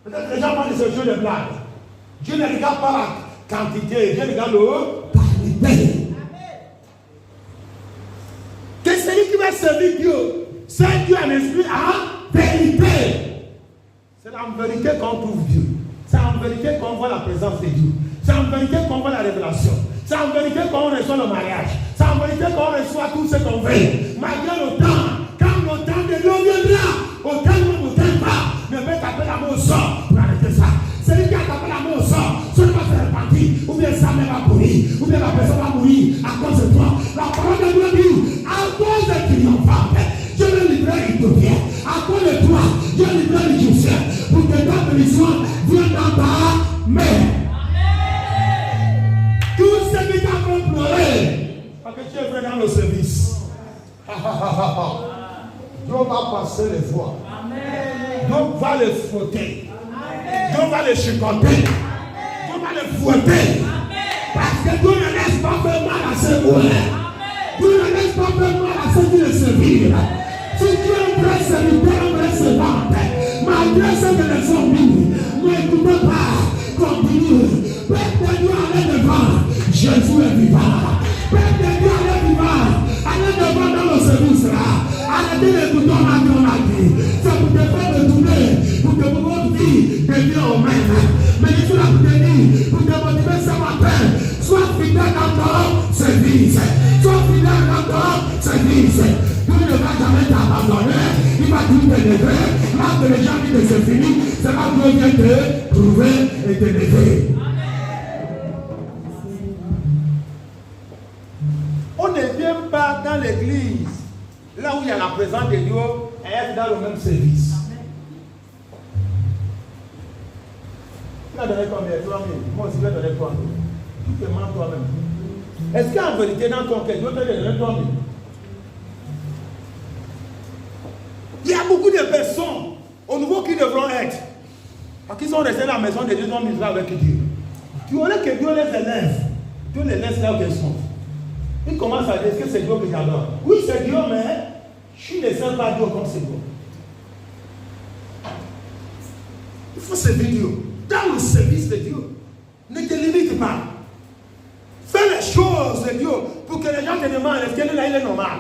Peut-être les gens parlent de ce jeu de blague. Dieu ne regarde pas la quantité, Dieu regarde la qualité. Que celui qui va servir Dieu, c'est Dieu en esprit en vérité. C'est en vérité qu'on trouve Dieu. C'est en vérité qu'on voit la présence de Dieu. C'est en vérité qu'on voit la révélation. C'est en vérité qu'on reçoit le mariage. C'est en vérité qu'on reçoit tout ce qu'on veut. Malgré le temps, quand le temps de Dieu viendra, autant ne vous t'aime pas, ne peut taper la main au sort pour arrêter ça. Celui qui a tapé la main au sort, ce n'est pas se repentir, ou bien sa mère va mourir, ou bien la personne va mourir à cause de toi. La parole de Dieu dit, à cause de triomphant, je vais libérer l'Éthiopien. À cause de toi, je vais libérer l'Égyptien. Pour que ta bénédiction vienne dans ta main. Tout ce qui t'a fait pleurer, parce que tu es vrai dans le service. Dieu va passer les voies. Dieu va les frotter. Dieu va les chicoter. Dieu va les fouetter. Parce que Dieu ne laisse pas faire mal à ses moyens. Dieu ne laisse pas faire mal à ceux qui le servirent. Si tu es un vrai serviteur, un vrai servante, malgré ce que les hommes disent, n'écoutez pas, continue. Père de Dieu, allez devant. Jésus est vivant. Père de Dieu, allez vivant. Allez devant dans le service là. Arrêtez d'écouter on a dit. C'est pour te faire retourner, pour que votre vie devienne au même. Mais je suis là pour te dire, pour te motiver ce matin, sois fidèle dans ton service. Sois fidèle dans ton service. Dieu ne va jamais t'abandonner. Il va tout t'élever. Là que les gens disent que c'est fini, c'est là que Dieu vient te trouver et t'élever. On ne vient pas dans l'église, là où il y a la présence de Dieu, et être dans le même service. Tu vas donner combien? 3 000. Moi aussi, je vais donner 3 000. Tu te mens toi-même. Est-ce qu'en vérité, dans ton cœur, Dieu te donne 3 000? Il y a beaucoup de personnes au niveau qui devront être. Parce qu'ils sont restés dans la maison de Dieu, ils ont mis avec Dieu. Tu aurais que Dieu les élève. Dieu les laisse là où ils sont. Ils commencent à dire, est-ce que c'est Dieu que j'adore? Oui, c'est Dieu, mais je ne sers pas Dieu comme c'est Dieu. Il faut servir Dieu. Dans le service de Dieu, ne te limite pas. Fais les choses de Dieu pour que les gens te demandent, est-ce que là il est normal?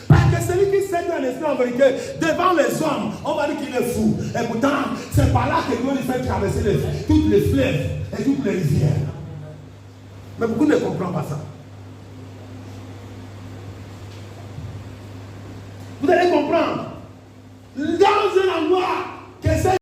Parce que celui qui sait un esprit en vérité, devant les hommes, on va dire qu'il est fou. Et pourtant, c'est par là que Dieu lui fait traverser toutes les fleuves et toutes les rivières. Mais beaucoup ne comprennent pas ça.